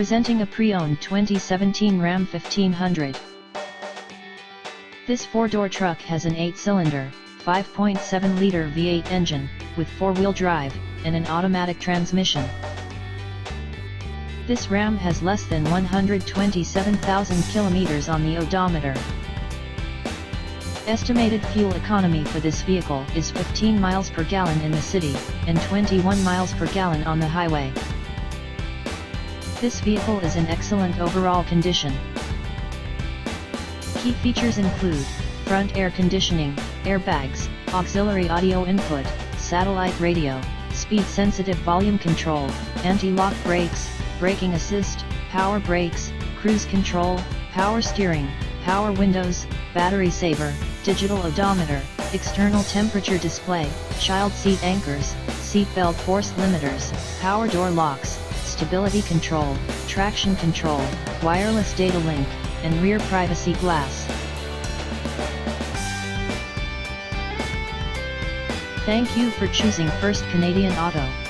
Presenting a pre-owned 2017 Ram 1500. This four-door truck has an 8-cylinder, 5.7-liter V8 engine, with four-wheel drive, and an automatic transmission. This Ram has less than 127,000 kilometers on the odometer. Estimated fuel economy for this vehicle is 15 miles per gallon in the city, and 21 miles per gallon on the highway. This vehicle is in excellent overall condition. Key features include front air conditioning, airbags, auxiliary audio input, satellite radio, speed-sensitive volume control, anti-lock brakes, braking assist, power brakes, cruise control, power steering, power windows, battery saver, digital odometer, external temperature display, child seat anchors, seat belt force limiters, power door locks, stability control, traction control, wireless data link, and rear privacy glass. Thank you for choosing First Canadian Auto.